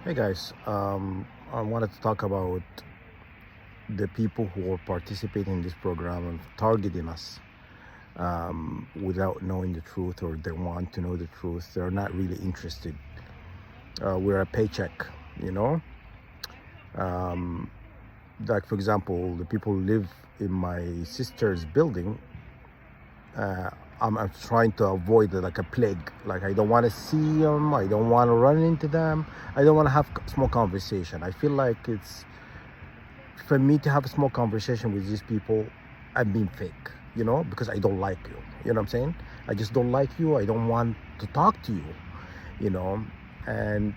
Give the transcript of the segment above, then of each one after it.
Hey guys, I wanted to talk about the people who are participating in this program and targeting us without knowing the truth, or they want to know the truth. They're not really interested. We're a paycheck, you know. Um, like for example, the people who live in my sister's building. Uh, I'm trying to avoid it like a plague. Like I don't want to see them. I don't want to run into them. I don't want to have small conversation. I feel like it's for me to have a small conversation with these people, I'm being fake, because I don't like you. You know what I'm saying? I just don't like you. I don't want to talk to you, you know. And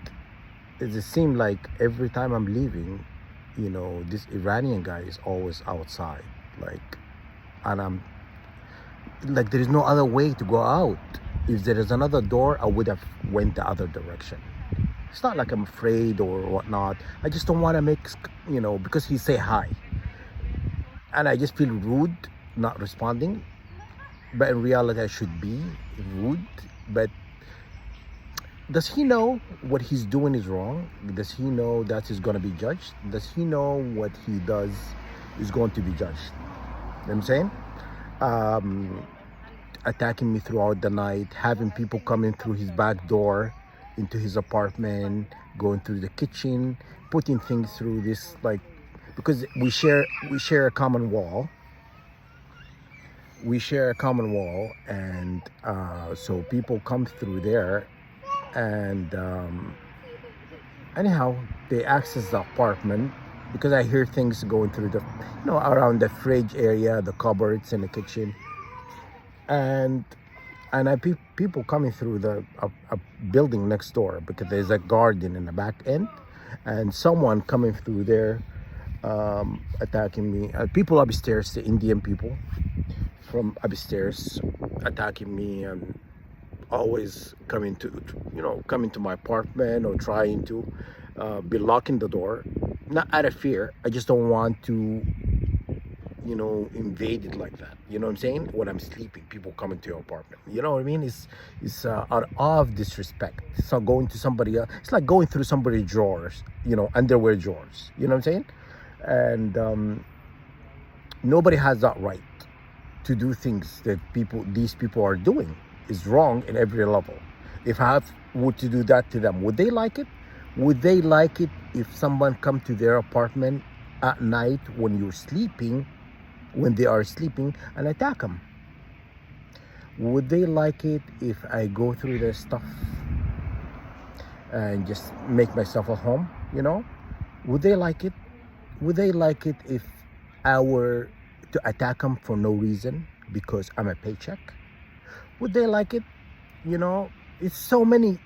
it just seems like every time I'm leaving, this Iranian guy is always outside. Like, and I'm like, there is no other way to go out. If there is another door, I would have went the other direction. It's not like I'm afraid or whatnot. I just don't want to make, because he say hi, and I just feel rude not responding. But in reality, I should be rude. But does he know what he's doing is wrong? Does he know that he's going to be judged? Does he know what he does is going to be judged? You know what I'm saying? Attacking me throughout the night, having people coming through his back door into his apartment, going through the kitchen, putting things through this, like, because we share a common wall. We share a common wall, and so people come through there, and anyhow, they access the apartment because I hear things going through around the fridge area, the cupboards in the kitchen, and people coming through a building next door because there's a garden in the back end, and someone coming through there, attacking me. People upstairs, the Indian people from upstairs, attacking me and always coming to my apartment or trying to be locking the door. Not out of fear. I just don't want to invaded like that. You know what I'm saying? When I'm sleeping, people come into your apartment. You know what I mean? It's out of disrespect. It's not going to somebody else. It's like going through somebody's drawers, underwear drawers. You know what I'm saying? And nobody has that right to do things that these people are doing. Is wrong in every level. If I were to do that to them, would they like it? Would they like it if someone come to their apartment at night when you're sleeping, when they are sleeping, and attack them? Would they like it if I go through their stuff and just make myself at home? Would they like it? Would they like it if I were to attack them for no reason because I'm a paycheck? Would they like it? It's so many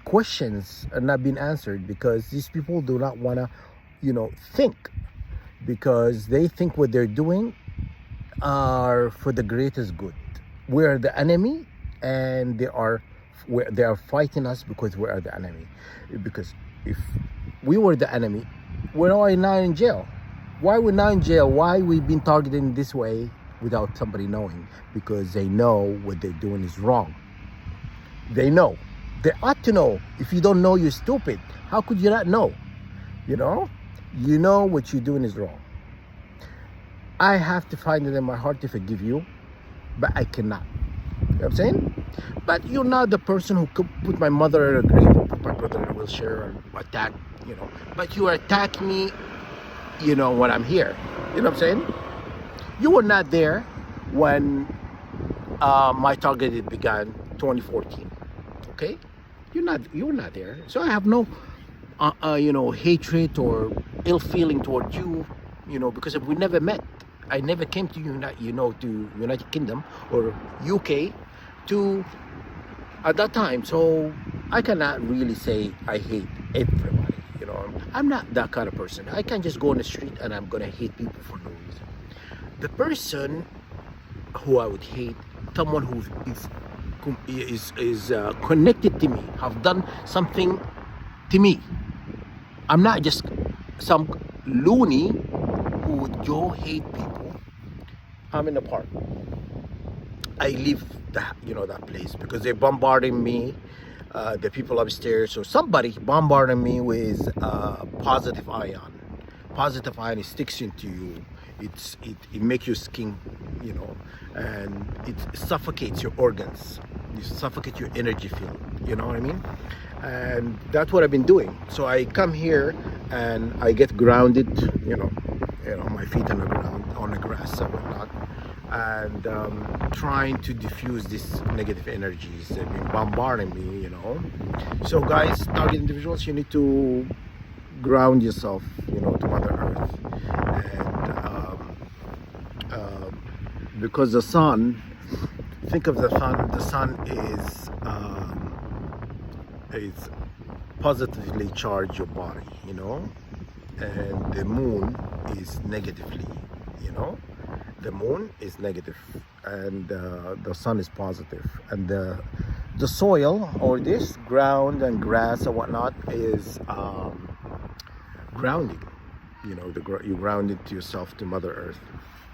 questions are not being answered because these people do not want to, think, because they think what they're doing are for the greatest good. We're the enemy, and they are fighting us because we are the enemy. Because if we were the enemy, we're all now in jail. Why we're now in jail? Why we've been targeted in this way without somebody knowing? Because they know what they're doing is wrong. They know. They ought to know. If you don't know, you're stupid. How could you not know? You know what you're doing is wrong. I have to find it in my heart to forgive you, but I cannot. You know what I'm saying? But you're not the person who could put my mother in a grave or put my brother in a wheelchair and attack, But you attack me, when I'm here. You know what I'm saying? You were not there when my target began 2014. Okay? You were not there. So I have no hatred or ill feeling toward you, because we never met. I never came to to United Kingdom or UK to at that time. So I cannot really say I hate everybody. I'm not that kind of person. I can't just go on the street and I'm gonna hate people for no reason. The person who I would hate, someone who is connected to me, have done something to me. I'm not just some loony who would go hate people. I'm in the park. I leave that place because they're bombarding me. the people upstairs or somebody bombarding me with positive ion. Positive ion, it sticks into you. It makes your skin, you know, and it suffocates your organs. You suffocate your energy field. You know what I mean? And that's what I've been doing. So I come here and I get grounded. My feet on the ground, on the grass and whatnot, and trying to diffuse these negative energies that have been bombarding me. So guys, target individuals, you need to ground yourself, to Mother Earth, and because the sun, think of the sun. The sun is positively charge your body, and the moon is negatively, the moon is negative, and the sun is positive, and the soil, or this ground and grass or whatnot, is grounding. You ground it to yourself, to Mother Earth.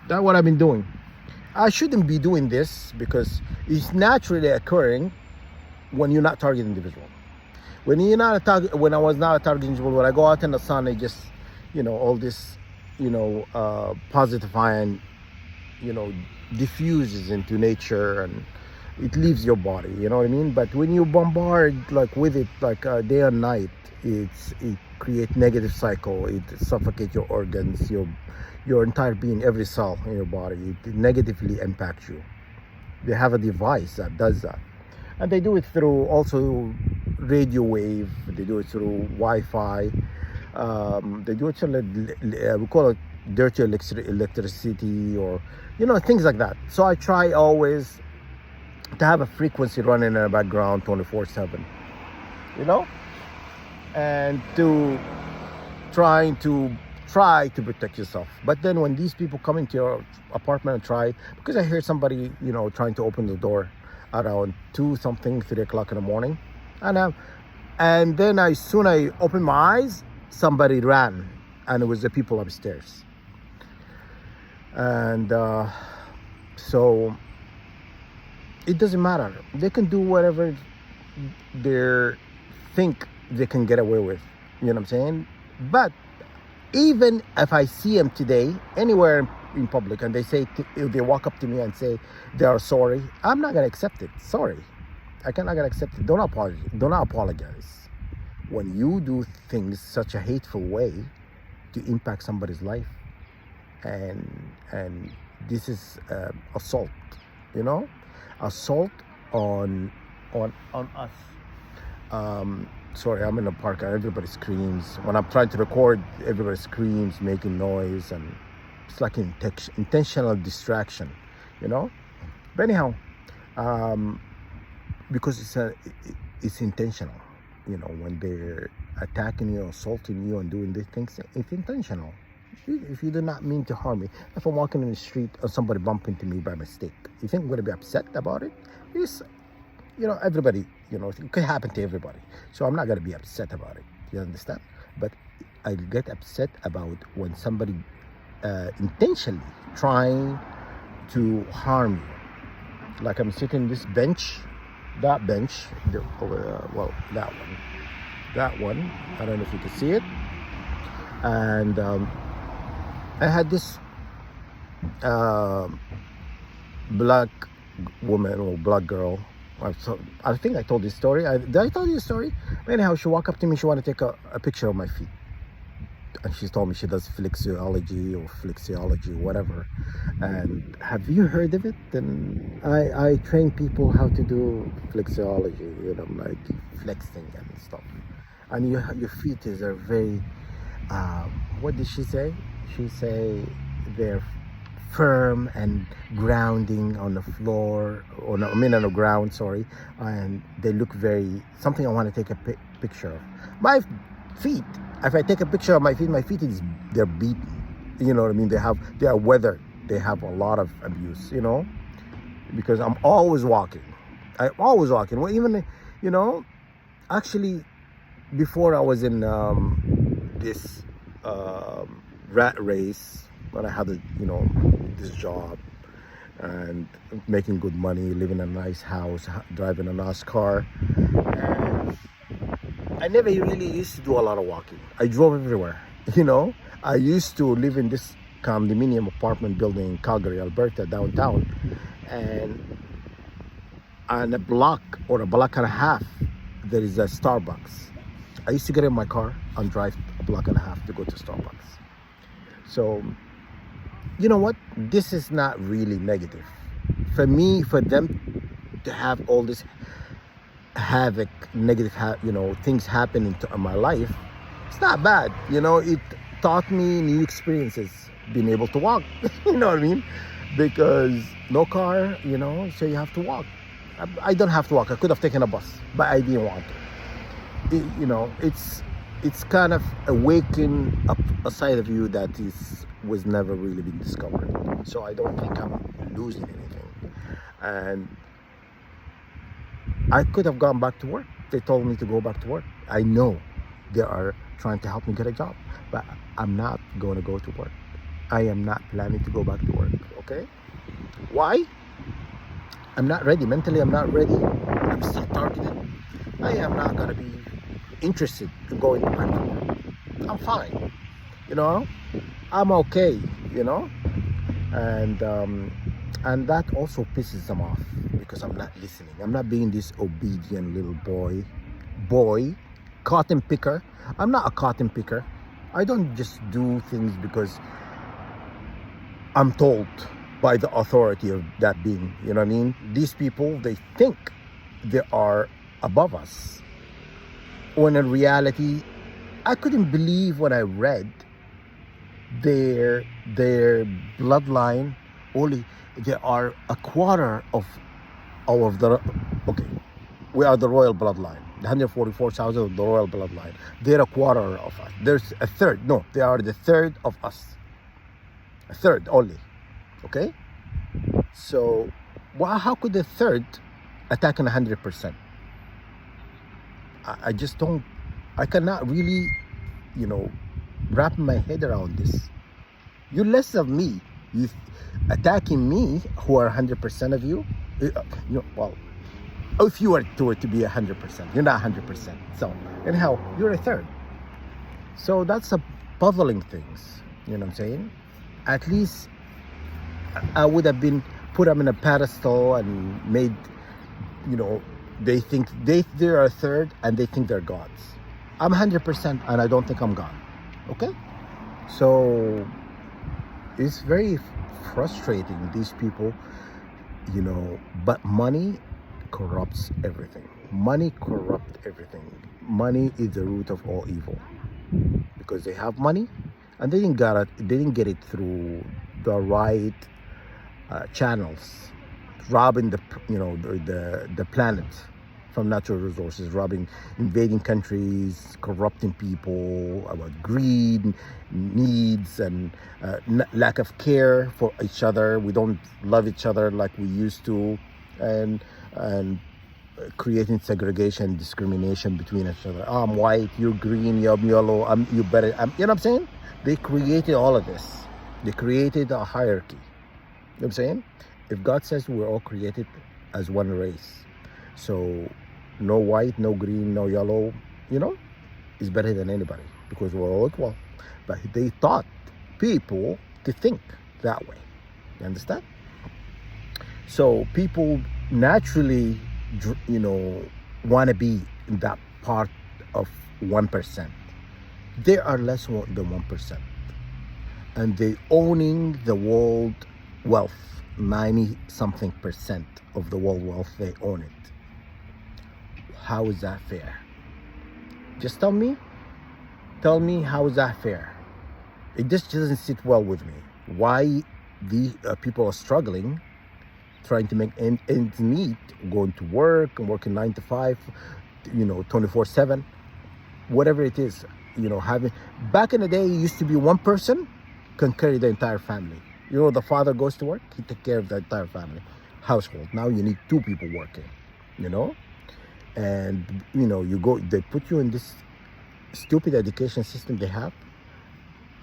That's what I've been doing. I shouldn't be doing this because it's naturally occurring when you're not target individual. When you're not a target, when I was not a target individual, when I go out in the sun, I just, all this, positive ion, diffuses into nature and it leaves your body. You know what I mean? But when you bombard with it, day and night, it creates negative cycle. It suffocates your organs, your entire being, every cell in your body. It negatively impacts you. They have a device that does that, and they do it through also radio wave. They do it through Wi-Fi. They do it through we call it dirty electricity, or things like that. So I try always to have a frequency running in the background 24/7, and to try to protect yourself. But then when these people come into your apartment and try, because I hear somebody trying to open the door around 3 o'clock in the morning, and then as soon I opened my eyes, somebody ran, and it was the people upstairs. And so it doesn't matter. They can do whatever they think they can get away with. You know what I'm saying? But even if I see them today anywhere in public, and if they walk up to me and say they are sorry, I'm not gonna accept it. Sorry, I cannot gonna accept it. Don't apologize when you do things such a hateful way to impact somebody's life, and this is assault. Assault on us. Sorry, I'm in the park and everybody screams. When I'm trying to record, everybody screams, making noise, and it's like intentional distraction, But anyhow, because it's intentional, when they're attacking you, assaulting you, and doing these things, it's intentional. If you do not mean to harm me, if I'm walking in the street and somebody bump into me by mistake, you think I'm going to be upset about it? Yes. Everybody, it could happen to everybody. So I'm not going to be upset about it. You understand? But I get upset about when somebody intentionally trying to harm you. Like I'm sitting this bench, that bench, that one. I don't know if you can see it. And I had this black woman or black girl. I think I told this story. Did I tell you the story? Anyhow, she walked up to me. She wanted to take a picture of my feet. And she told me she does flexology, whatever. And have you heard of it? And I train people how to do flexology, like flexing and stuff. And your feet are very, what did she say? She say they're firm and grounding on the floor, on the ground, sorry, and they look very something I want to take a picture of. My feet, if I take a picture of my feet they're beaten. You know what I mean? They are weathered. They have a lot of abuse, because I'm always walking. Well, even, actually, before I was in this rat race, when I had this job, and making good money, living in a nice house, driving a nice car. And I never really used to do a lot of walking. I drove everywhere. You know, I used to live in this condominium apartment building in Calgary, Alberta, downtown, and on a block or a block and a half, there is a Starbucks. I used to get in my car and drive a block and a half to go to Starbucks. So, you know what? This is not really negative. For me, for them to have all this havoc, negative, things happening in my life, it's not bad. It taught me new experiences, being able to walk. You know what I mean? Because no car, so you have to walk. I don't have to walk. I could have taken a bus, but I didn't want to. It's kind of awaken up a side of you that was never really been discovered. So I don't think I'm losing anything. And I could have gone back to work. They told me to go back to work. I know they are trying to help me get a job, but I'm not going to go to work. I am not planning to go back to work. Okay? Why? I'm not ready. Mentally, I'm not ready. I'm still targeted. I am not going to be interested in going back to work. I'm fine. I'm okay, and that also pisses them off because I'm not listening. I'm not being this obedient little boy, cotton picker. I'm not a cotton picker. I don't just do things because I'm told by the authority of that being. You know what I mean? These people, they think they are above us, when in reality, I couldn't believe when I read their bloodline. Only they are a quarter of the, okay, we are the royal bloodline, the 144,000 of the royal bloodline. They're a quarter of us. There's a third. No, they are the third of us, a third only. Okay, so how could the third attack in 100%? I just don't, I cannot really, wrap my head around this. You less of me, you attacking me, who are 100% of you. Well, if you were to be 100%, you're not 100%. So anyhow, you're a third. So that's a puzzling things. You know what I'm saying? At least I would have been put them in a pedestal and made, they think they're a third and they think they're gods. I'm 100% and I don't think I'm God. Okay? So it's very frustrating, these people, but money corrupts everything. Money corrupts everything. Money is the root of all evil, because they have money and they didn't get it through the right channels, robbing the planet from natural resources, invading countries, corrupting people, about greed, needs, and lack of care for each other. We don't love each other like we used to, and creating segregation, discrimination between each other. I'm white, you're green, you're yellow, you better. You know what I'm saying? They created all of this. They created a hierarchy. You know what I'm saying? If God says we're all created as one race, so no white, no green, no yellow, is better than anybody, because we're all equal. But they taught people to think that way. You understand? So people naturally, want to be in that part of 1%. They are less than 1. And they owning the world wealth, 90-something% of the world wealth, they own it. How is that fair? Just tell me how is that fair? It just doesn't sit well with me. Why the people are struggling, trying to make ends meet, going to work and working 9 to 5, 24/7, whatever it is. Having, back in the day, it used to be one person can carry the entire family. The father goes to work, he takes care of the entire family, household. Now you need 2 people working, and they put you in this stupid education system they have,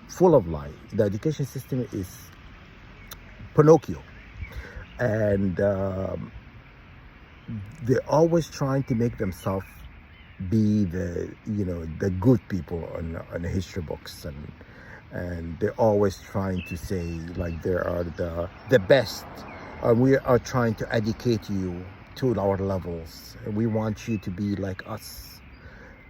full of lies. The education system is Pinocchio. and they're always trying to make themselves be the the good people on the history books, and they're always trying to say like they are the best. We are trying to educate you to our levels, and we want you to be like us,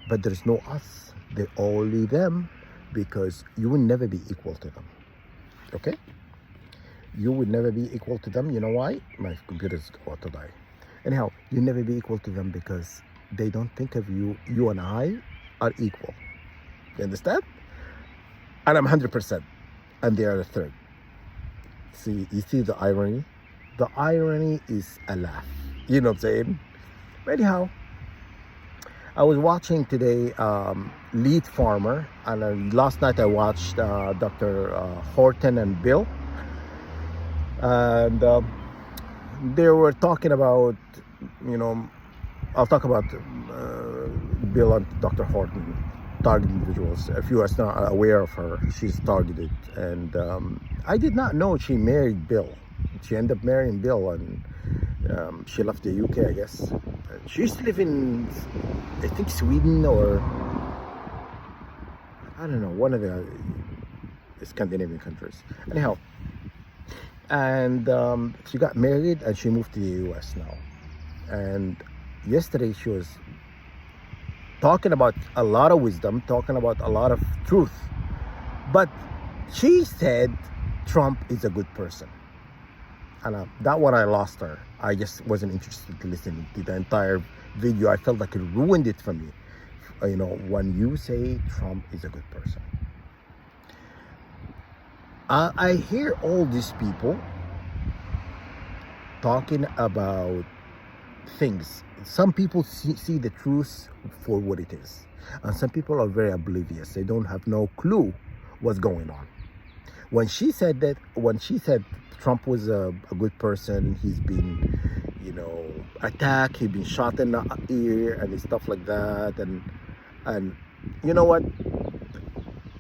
but there's no us. They're only them, because you will never be equal to them. Okay, you would never be equal to them. You know why? My computer's about to die. Anyhow, you never be equal to them because they don't think of you. You and I are equal. You understand? And I'm 100%, and they are a third. See, you see the irony? The irony is a laugh. You know what I'm saying? Anyhow, I was watching today Lead Farmer, and last night I watched Dr. Horton and Bill, and they were talking about, I'll talk about Bill and Dr. Horton, target individuals. If you are not aware of her, she's targeted, and I did not know she married Bill. She ended up marrying Bill, and she left the UK, I guess. She used to live in, I think, Sweden, or I don't know, one of the Scandinavian countries. Anyhow, and she got married and she moved to the US now. And yesterday she was talking about a lot of wisdom, talking about a lot of truth, but she said Trump is a good person. And that one I lost her. I just wasn't interested to listen to the entire video. I felt like it ruined it for me. When you say Trump is a good person, I hear all these people talking about things. Some people see the truth for what it is, and some people are very oblivious. They don't have no clue what's going on. When she said Trump was a good person, he's been, attacked, he's been shot in the ear and stuff like that, and you know what?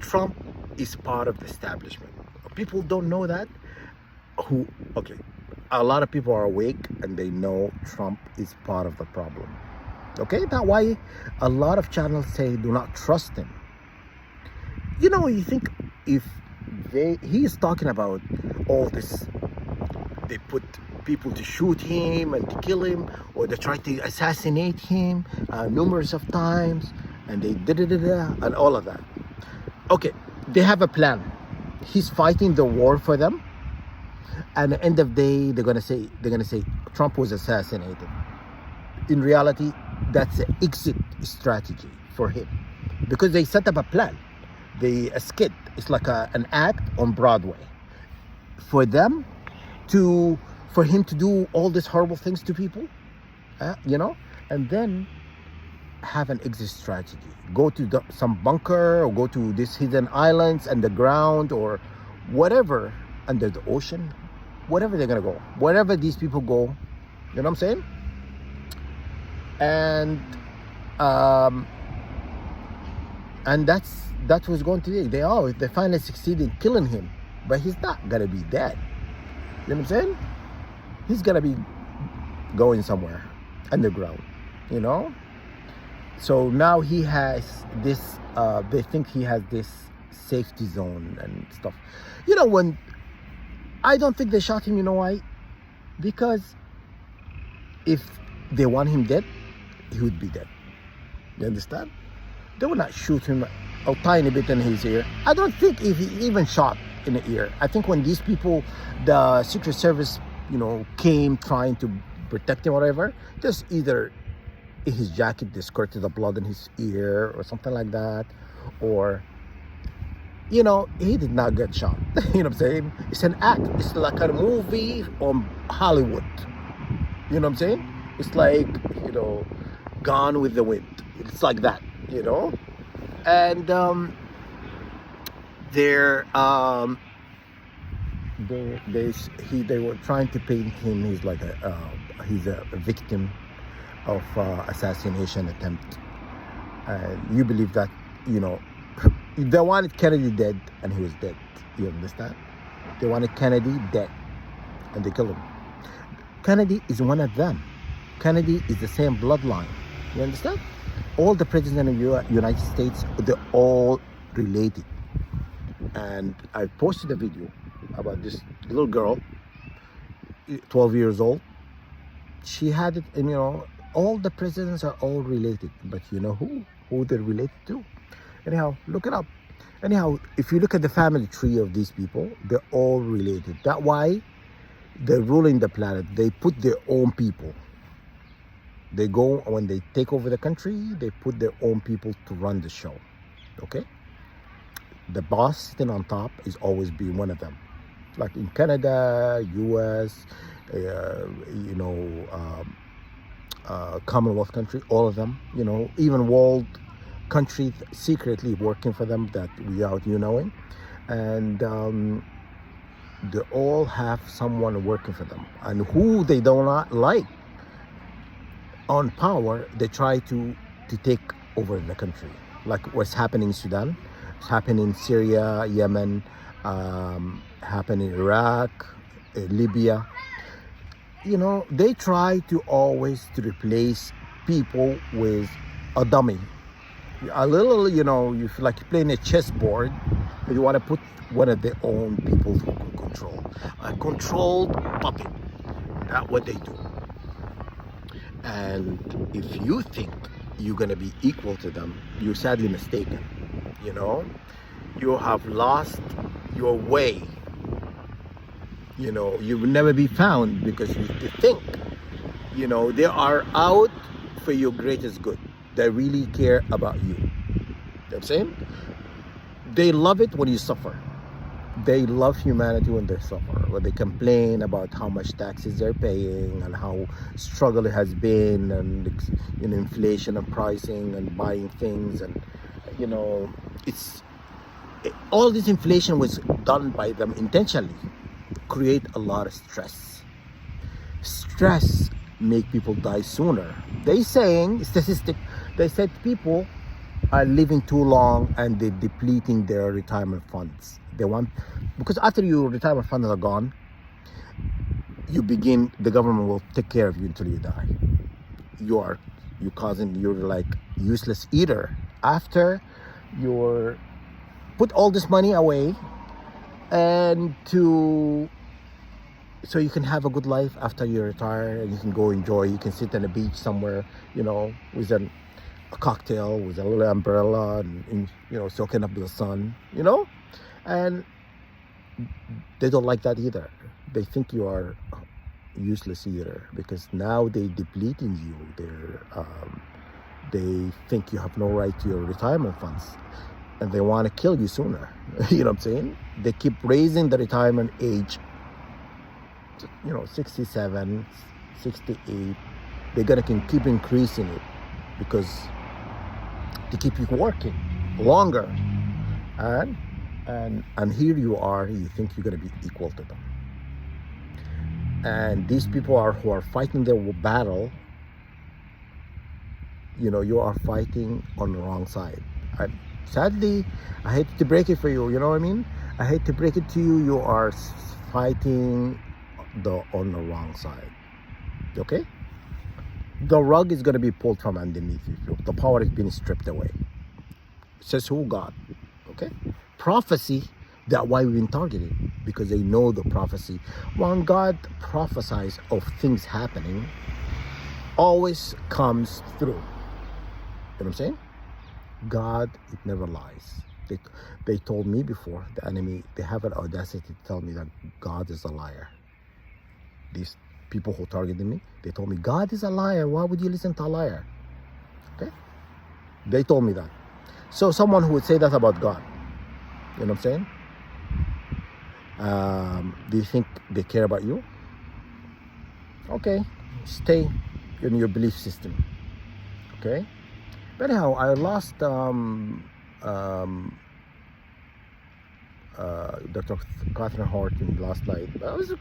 Trump is part of the establishment. People don't know that. Okay, a lot of people are awake and they know Trump is part of the problem. Okay, that's why a lot of channels say do not trust him. You think if he's talking about all this, they put people to shoot him and to kill him, or they try to assassinate him numerous of times, and they and all of that. Okay, they have a plan. He's fighting the war for them, and at the end of the day, they're gonna say Trump was assassinated. In reality, that's an exit strategy for him, because they set up a plan. A skit. It's like an act on Broadway for them for him to do all these horrible things to people, and then have an exit strategy. Go to some bunker, or go to these hidden islands underground, or whatever, under the ocean, whatever they're gonna go, wherever these people go, you know what I'm saying? And that was going to be. They finally succeeded in killing him, but he's not gonna be dead. You know what I'm saying? He's gonna be going somewhere underground, So now he has this. They think he has this safety zone and stuff. When I don't think they shot him. You know why? Because if they want him dead, he would be dead. You understand? They would not shoot him a tiny bit in his ear. I don't think if he even shot in the ear. I think when these people, the Secret Service, came trying to protect him or whatever, just either in his jacket they squirted the blood in his ear or something like that, or he did not get shot. You know what I'm saying? It's an act. It's like a movie on Hollywood. You know what I'm saying? It's like, Gone with the Wind. It's like that, and they were trying to paint him. He's like he's a victim of assassination attempt. And you believe that, they wanted Kennedy dead and he was dead. You understand? They wanted Kennedy dead and they killed him. Kennedy is one of them. Kennedy is the same bloodline. You understand? All the presidents of the United States, they're all related. And I posted a video about this little girl, 12 years old. She had it, and all the presidents are all related. But you know who they're related to? Anyhow, look it up. Anyhow, if you look at the family tree of these people, they're all related. That's why they're ruling the planet. They put their own people. They go, when they take over the country, they put their own people to run the show. Okay? The boss sitting on top is always being one of them. Like in Canada, US, Commonwealth country, all of them, even world countries secretly working for them that without you knowing. And they all have someone working for them. And who they do not like on power, they try to take over the country. Like what's happening in Sudan, it's happening in Syria, Yemen, happening in Iraq, Libya. They try to always to replace people with a dummy. A little, you feel like you're playing a chessboard, but you want to put one of their own people who can control. A controlled puppet. That's what they do. And if you think you're going to be equal to them, you're sadly mistaken. You have lost your way. You will never be found because you think, they are out for your greatest good. They really care about you. You know what I'm saying? They love it when you suffer. They love humanity when they suffer, when they complain about how much taxes they're paying and how struggle it has been, and inflation and pricing and buying things, and all this inflation was done by them intentionally. Create a lot of stress. Stress make people die sooner. They saying statistic. They said people are living too long and they're depleting their retirement funds. Because after your retirement funds are gone, the government will take care of you until you die. You're like useless eater. After you're put all this money away and so you can have a good life after you retire, and you can go enjoy. You can sit on a beach somewhere, with a cocktail, with a little umbrella, and soaking up the sun, and they don't like that either. They think you are useless either, because now they depleting you. They think you have no right to your retirement funds, and they want to kill you sooner. You know what I'm saying? They keep raising the retirement age, 67, 68. They're gonna keep increasing it because to keep you working longer. And here you are, you think you're gonna be equal to them. And these people who are fighting their battle, you are fighting on the wrong side. Sadly, I hate to break it for you, you know what I mean? I hate to break it to you, you are fighting on the wrong side. Okay? The rug is going to be pulled from underneath you. The power is being stripped away. Says who? God. Okay? Prophecy, that's why we've been targeted, because they know the prophecy. When God prophesies of things happening, always comes through. You know what I'm saying? God, it never lies. They told me before, the enemy, they have an audacity to tell me that God is a liar. These people who targeted me, they told me, God is a liar. Why would you listen to a liar? Okay? They told me that. So someone who would say that about God, you know what I'm saying? Do you think they care about you? Okay, stay in your belief system. Okay? But anyhow, I lost Dr. Catherine Horton last night. I was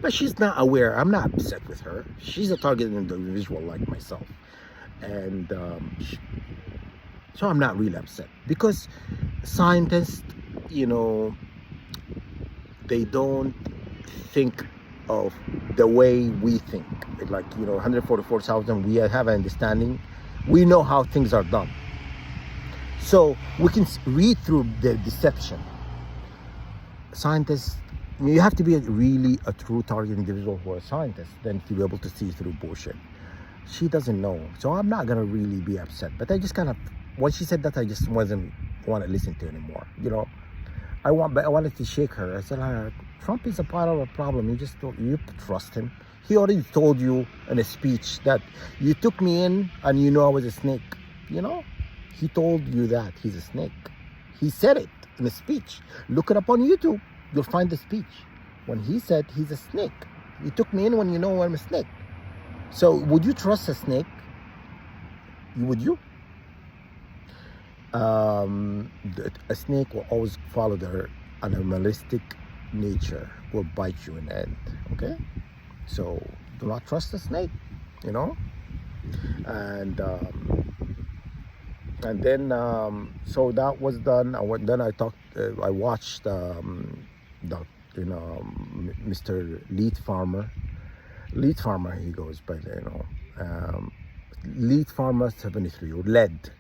but she's not aware. I'm not upset with her. She's a targeted individual like myself, and so I'm not really upset, because scientists, they don't think of the way we think. Like, 144,000, we have an understanding. We know how things are done. So we can read through the deception. Scientists, you have to be really a true target individual who are a scientist then to be able to see through bullshit. She doesn't know, so I'm not gonna really be upset. But I just kind of, when she said that, I just wasn't want to listen to anymore. I wanted to shake her. I said, Trump is a part of a problem. You trust him. He already told you in a speech that you took me in and you know I was a snake. He told you that he's a snake. He said it in a speech. Look it up on YouTube. You'll find the speech when he said he's a snake. You took me in when you know I'm a snake. So would you trust a snake? Would you? A snake will always follow their animalistic nature, will bite you in the end. Okay? So do not trust a snake, and then so that was done. Then I watched Mr. Lead Farmer, he goes by Lead Farmer 73, or lead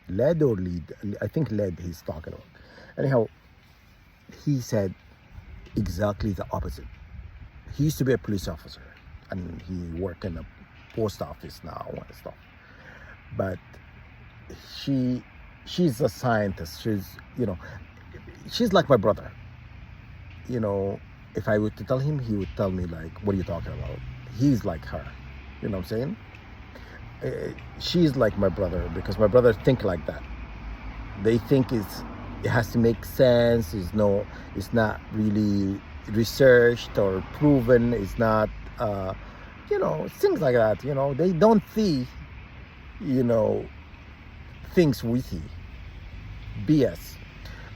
or lead, I think lead he's talking about. Anyhow, he said exactly the opposite. He used to be a police officer and he worked in a post office now and stuff, but she's a scientist. She's like my brother. If I were to tell him, he would tell me like, what are you talking about? He's like her. You know what I'm saying? She's like my brother, because my brother think like that. They think it has to make sense. It's not really researched or proven. It's not things like that. They don't see things we see. BS.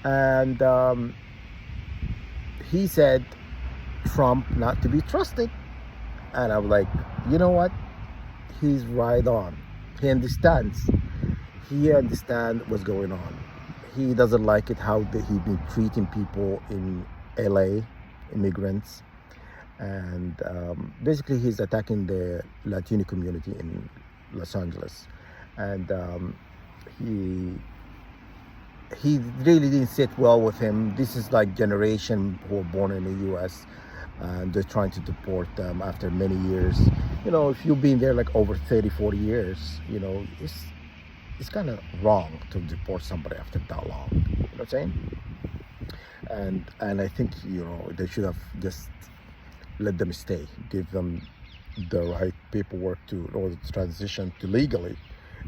And he said Trump not to be trusted, and I was like, you know what, he's right on. He understands what's going on. He doesn't like it how he's been treating people in LA, immigrants, and basically he's attacking the Latino community in Los Angeles, and he really didn't sit well with him. This is like generation who were born in the US, and they're trying to deport them after many years. If you've been there like over 30-40 years, it's kind of wrong to deport somebody after that long. You know what I'm saying? And I think they should have just let them stay, give them the right paperwork or the transition to legally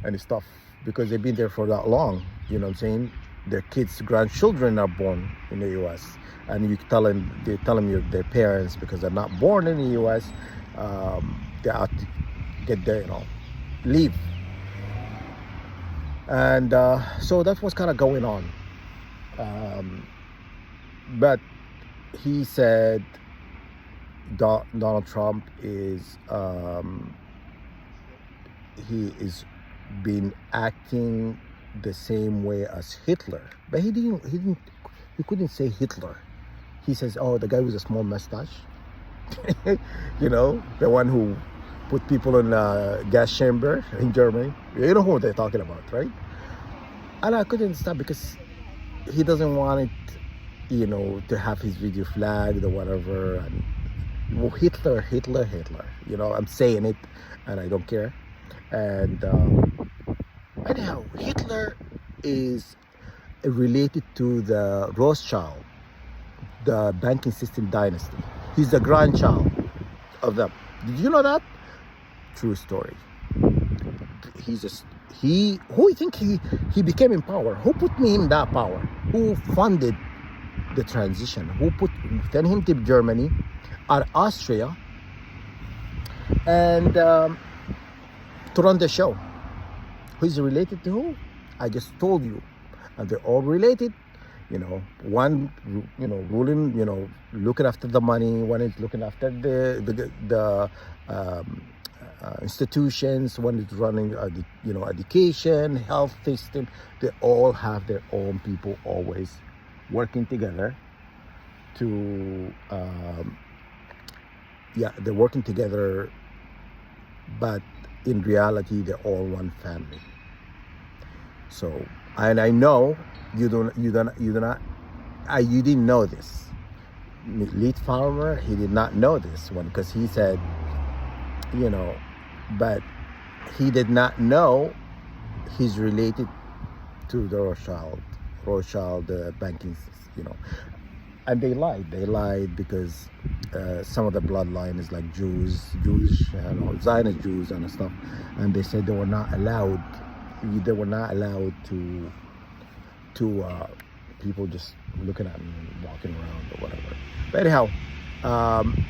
and stuff, because they've been there for that long. You know what I'm saying? Their kids, grandchildren are born in the U.S. and they tell them their parents, because they're not born in the U.S. They have to get there, leave. And so that's what's kind of going on. But he said Donald Trump is been acting the same way as Hitler, but he couldn't say Hitler. He says, oh, the guy with a small mustache, the one who put people in a gas chamber in Germany. You know who they're talking about, right? And I couldn't stop, because he doesn't want it, to have his video flagged or whatever. And Hitler. I'm saying it, and I don't care. And anyhow, Hitler is related to the Rothschild, the banking system dynasty. He's the grandchild of them. Did you know that? True story. Who you think he became in power? Who put me in that power? Who funded the transition? Who sent him to Germany or Austria and to run the show? Who's related to who? I just told you, and they're all related. One, ruling, looking after the money. One is looking after the institutions. One is running, education, health system. They all have their own people always working together to yeah, they're working together, but in reality, they're all one family. So, and I know you do not, you didn't know this. Lead farmer, he did not know this one because he said, you know, but he did not know he's related to the Rothschild banking, you know. And they lied because some of the bloodline is like Jewish, Zionist Jews and stuff, and they said they were not allowed to people just looking at me and walking around or whatever. But anyhow, um,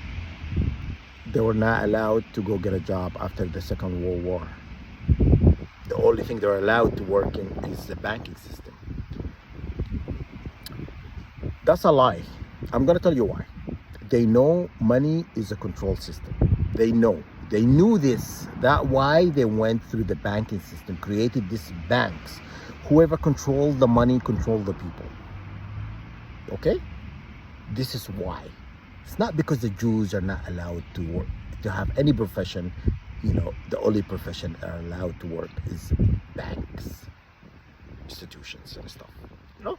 they were not allowed to go get a job after the Second World War. The only thing they're allowed to work in is the banking system. That's a lie. I'm gonna tell you why. They know money is a control system. They knew this. That's why they went through the banking system, created these banks. Whoever controlled the money controlled the people. Okay? This is why. It's not because the Jews are not allowed to work, to have any profession. You know, the only profession are allowed to work is banks, institutions and stuff. You know?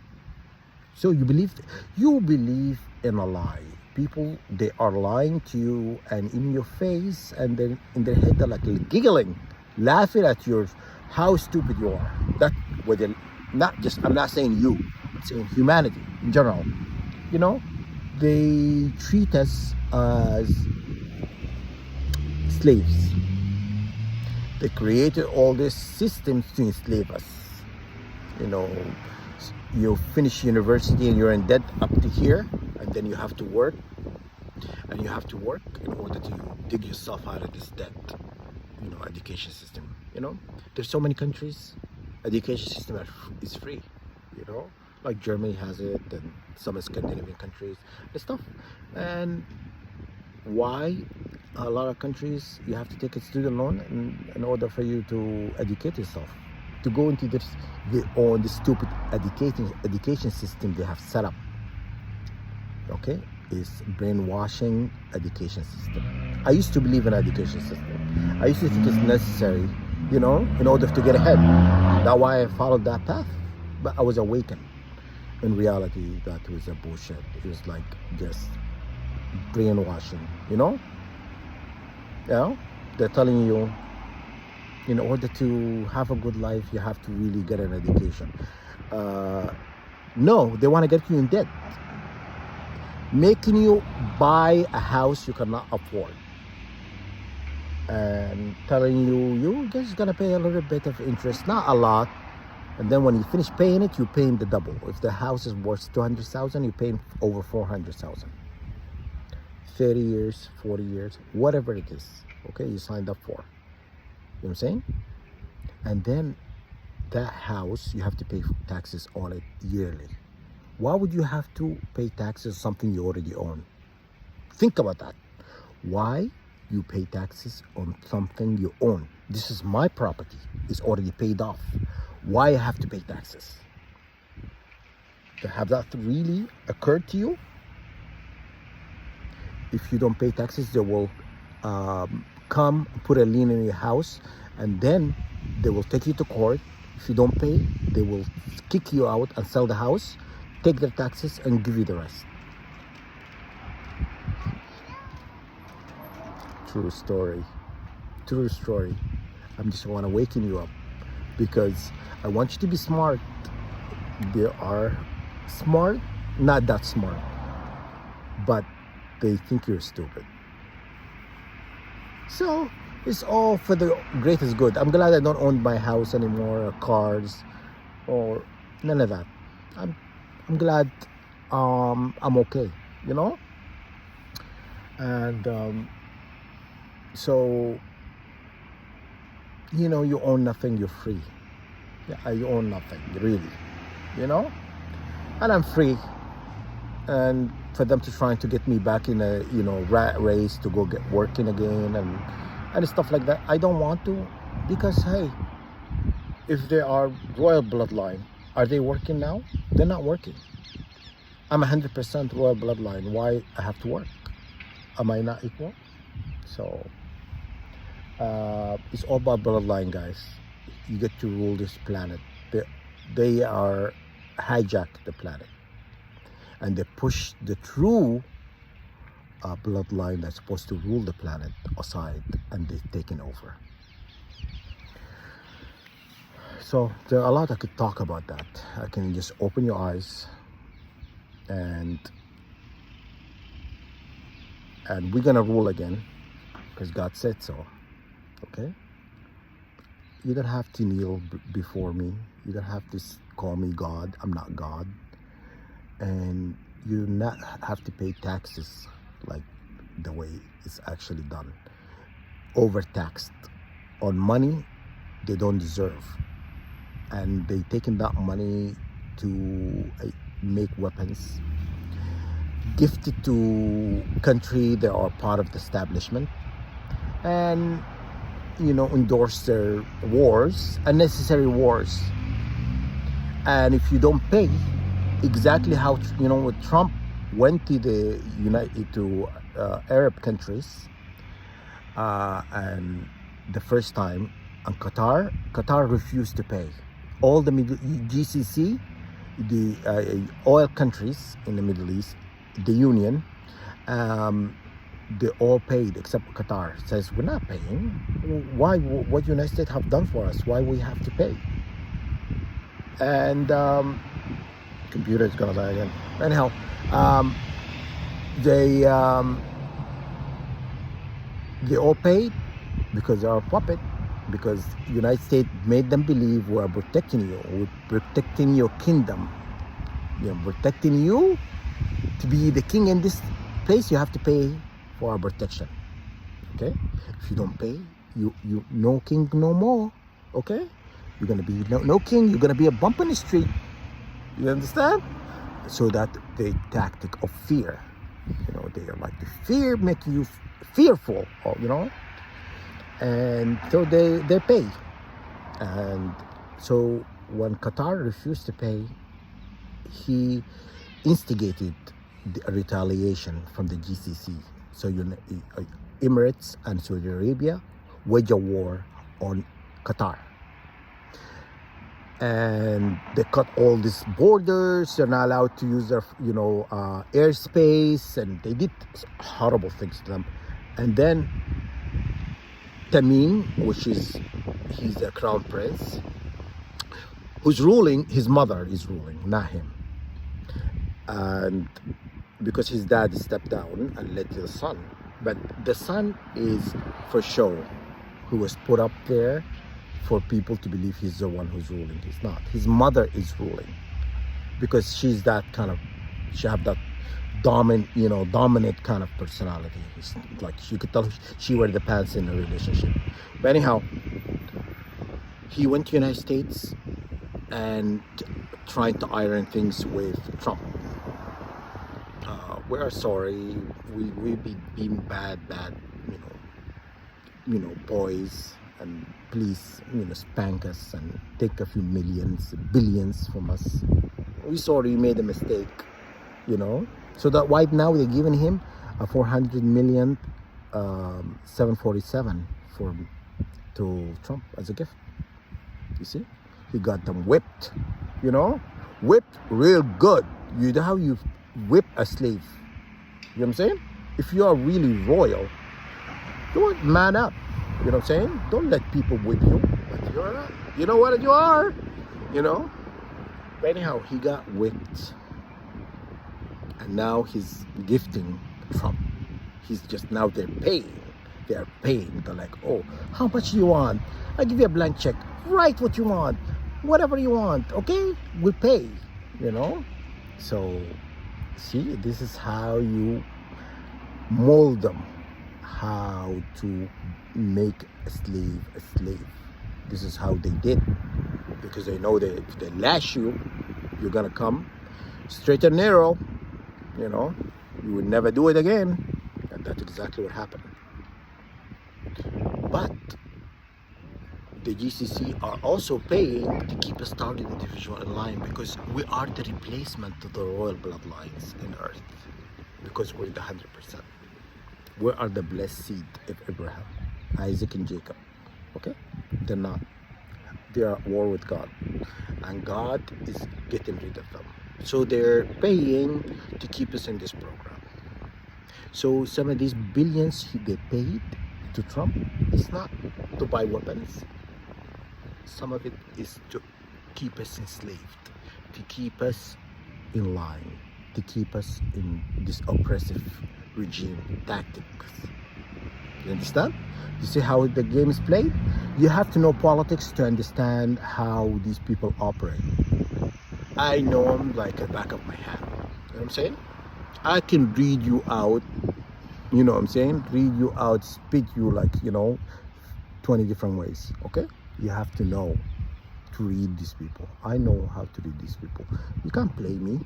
So you believe in a lie. People, they are lying to you and in your face, and then in their head they're like giggling, laughing at your how stupid you are. That whether not just, I'm not saying you, I'm saying humanity in general. You know, they treat us as slaves. They created all these systems to enslave us. You know, you finish university and you're in debt up to here, and then you have to work, and you have to work in order to dig yourself out of this debt. You know, education system. You know, there's so many countries, education system is free. You know, like Germany has it, and some Scandinavian countries and stuff. And why a lot of countries you have to take a student loan in order for you to educate yourself, to go into this the stupid education system they have set up. Okay, is brainwashing education system. I used to believe in education system. I used to think it's necessary, you know, in order to get ahead. That's why I followed that path. But I was awakened. In reality, that was a bullshit. It was like just brainwashing, you know? You know? They're telling you, in order to have a good life, you have to really get an education. No, they want to get you in debt, making you buy a house you cannot afford, and telling you you're just gonna pay a little bit of interest, not a lot, and then when you finish paying it, you're paying the double. If the house is worth 200,000, you're paying over 400,000. 30 years, 40 years, whatever it is. Okay, you signed up for. You know what I'm saying? And then that house, you have to pay taxes on it yearly. Why would you have to pay taxes on something you already own? Think about that. Why you pay taxes on something you own? This is my property. It's already paid off. Why I have to pay taxes? Have that really occurred to you? If you don't pay taxes, they will come put a lien in your house, and then they will take you to court. If you don't pay, they will kick you out and sell the house, take their taxes, and give you the rest. True story. True story. I just want to waken you up because I want you to be smart. They are smart, not that smart, but they think you're stupid. So it's all for the greatest good. I'm glad I don't own my house anymore, or cars, or none of that. I'm glad I'm okay, you know? And so, you know, you own nothing, you're free. Yeah, you own nothing, really, you know? And I'm free. And for them to try to get me back in a, you know, rat race to go get working again and stuff like that, I don't want to, because hey, if they are royal bloodline, are they working now? They're not working. I'm 100% royal bloodline. Why I have to work? Am I not equal? So it's all about bloodline, guys. You get to rule this planet. They are hijacked the planet, and they push the true bloodline that's supposed to rule the planet aside, and they've taken over. So there are a lot I could talk about that. I can just open your eyes, and we're gonna rule again because God said so. Okay? You don't have to kneel before me. You don't have to call me God. I'm not God. And you do not have to pay taxes like the way it's actually done. Overtaxed on money they don't deserve. And they taken that money to make weapons, gifted to country that are part of the establishment, and endorse their wars, unnecessary wars. And if you don't pay, exactly how what Trump went to the Arab countries, and the first time, and Qatar refused to pay. All the GCC, the oil countries in the Middle East, the Union, they all paid except Qatar. Says we're not paying. Why? What United States have done for us? Why we have to pay? And computer is gonna die again. Anyhow, they all paid because they are a puppet. Because United States made them believe we're protecting you, we're protecting your kingdom, protecting you to be the king in this place. You have to pay for our protection. Okay, if you don't pay, you no king no more. Okay, you're gonna be no king. You're gonna be a bump in the street. You understand? So that the tactic of fear, they are like the fear make you fearful, and so they pay. And so when Qatar refused to pay, he instigated the retaliation from the GCC. So Emirates and Saudi Arabia wage a war on Qatar, and they cut all these borders. They're not allowed to use their airspace, and they did horrible things to them. And then Tamim, he's a crown prince, who's ruling. His mother is ruling, not him. And because his dad stepped down and let the son, but the son is for show, who was put up there for people to believe he's the one who's ruling. He's not. His mother is ruling because she's that kind of. She have that dominant kind of personality. It's like you could tell she wear the pants in a relationship. But anyhow, he went to United States and trying to iron things with Trump. We are sorry. We been bad, boys, and please, spank us and take a few millions, billions from us. We're sorry, you made a mistake, So that why now they're giving him a 400 million 747 to Trump as a gift. You see, he got them whipped, whipped real good. You know how you whip a slave? You know what I'm saying? If you are really royal, man up. You know what I'm saying? Don't let people whip you. But you're not. You know what you are. But anyhow, he got whipped. And now he's gifting Trump. He's just now they're paying. They're paying. They're like, oh, how much do you want? I'll give you a blank check. Write what you want. Whatever you want. Okay? We'll pay. So, see, this is how you mold them. How to make a slave. This is how they did. Because they know that if they lash you, you're going to come straight and narrow. You would never do it again. And that's exactly what happened. But the GCC are also paying to keep a starting individual in line, because we are the replacement to the royal bloodlines in Earth, because we're the 100%. We are the blessed seed of Abraham, Isaac, and Jacob. Okay? They're not. They are at war with God. And God is getting rid of them. So they're paying to keep us in this program. So some of these billions they paid to Trump is not to buy weapons. Some of it is to keep us enslaved, to keep us in line, to keep us in this oppressive regime tactics. You understand? You see how the game is played? You have to know politics to understand how these people operate. I know them like the back of my hand. You know what I'm saying? I can read you out, you know what I'm saying? Read you out, spit you like, 20 different ways, okay? You have to know to read these people. I know how to read these people. You can't play me.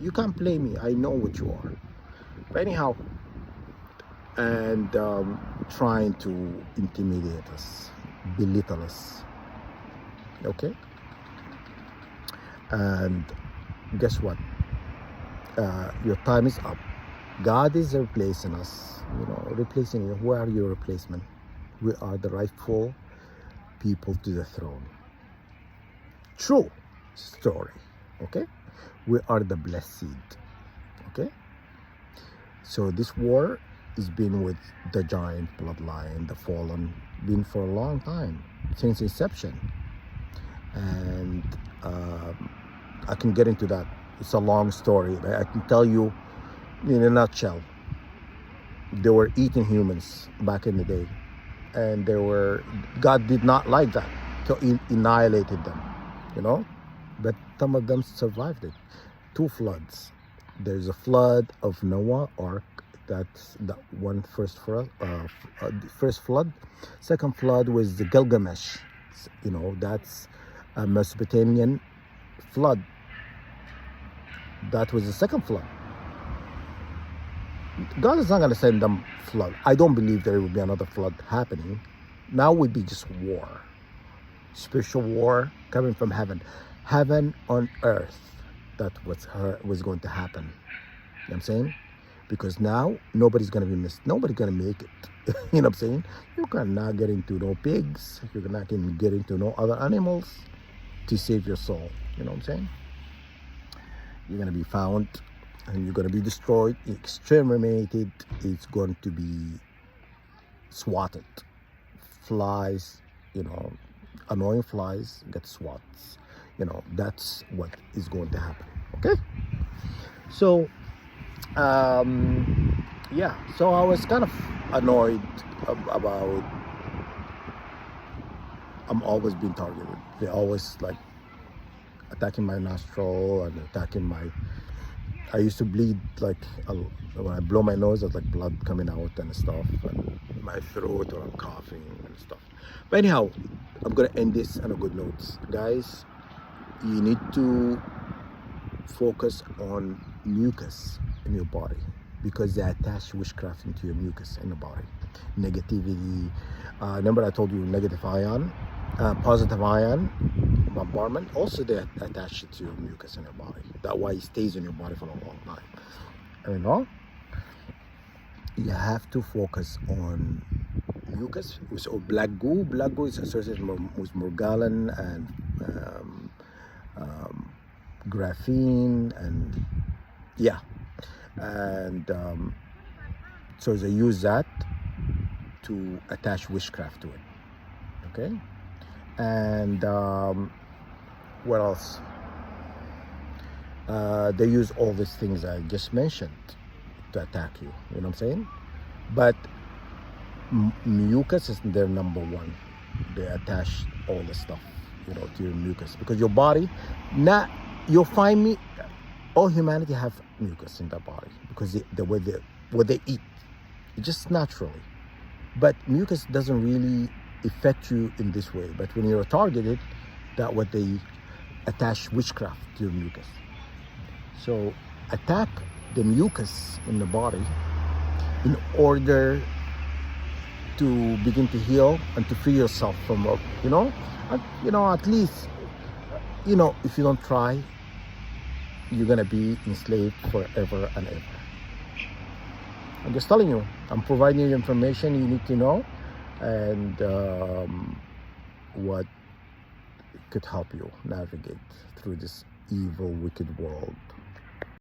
You can't play me. I know what you are. But anyhow, and trying to intimidate us, belittle us, okay? And guess what? Your time is up. God is replacing us, replacing you. Who are your replacement? We are the rightful people to the throne. True story, okay? We are the blessed seed, okay? So this war has been with the giant bloodline, the fallen, been for a long time, since inception. And I can get into that. It's a long story, but I can tell you in a nutshell. They were eating humans back in the day, and God did not like that, so he annihilated them, but some of them survived it. 2 floods. There's a flood of Noah Ark. That's the first flood. Second flood was the Gilgamesh. That's a Mesopotamian flood. That was the second flood. God is not going to send them flood. I don't believe there will be another flood happening. Now would be just war. Spiritual war coming from heaven. Heaven on earth. That was going to happen. You know what I'm saying? Because now nobody's going to be missed. Nobody's going to make it. You know what I'm saying? You cannot get into no pigs. You're not going to get into no other animals to save your soul. You know what I'm saying? You're going to be found and you're going to be destroyed, exterminated. It's going to be swatted. Flies, annoying flies get swats. That's what is going to happen. Okay? So, so I was kind of annoyed about I'm always being targeted. They always attacking my nostril and attacking I used to bleed when I blow my nose, there's blood coming out and stuff, and my throat, or I'm coughing and stuff. But anyhow, I'm gonna end this on a good note. Guys, you need to focus on mucus in your body, because they attach witchcraft into your mucus in the body. Negativity, remember I told you negative ion, positive ion bombardment, also they attach it to your mucus in your body. That's why it stays in your body for a long time. You have to focus on mucus. So black goo is associated with morgellon and graphene, and so they use that to attach witchcraft to it. Okay, and what else? They use all these things I just mentioned to attack you. You know what I'm saying? But mucus is their number one. They attach all the stuff, to your mucus, because your body, you'll find me. All humanity have mucus in their body because what they eat, just naturally. But mucus doesn't really affect you in this way. But when you're targeted, that's what they attach witchcraft to your mucus. So attack the mucus in the body in order to begin to heal and to free yourself from, at least, if you don't try, you're gonna be enslaved forever and ever. I'm just telling you. I'm providing you information you need to know, and what could help you navigate through this evil, wicked world.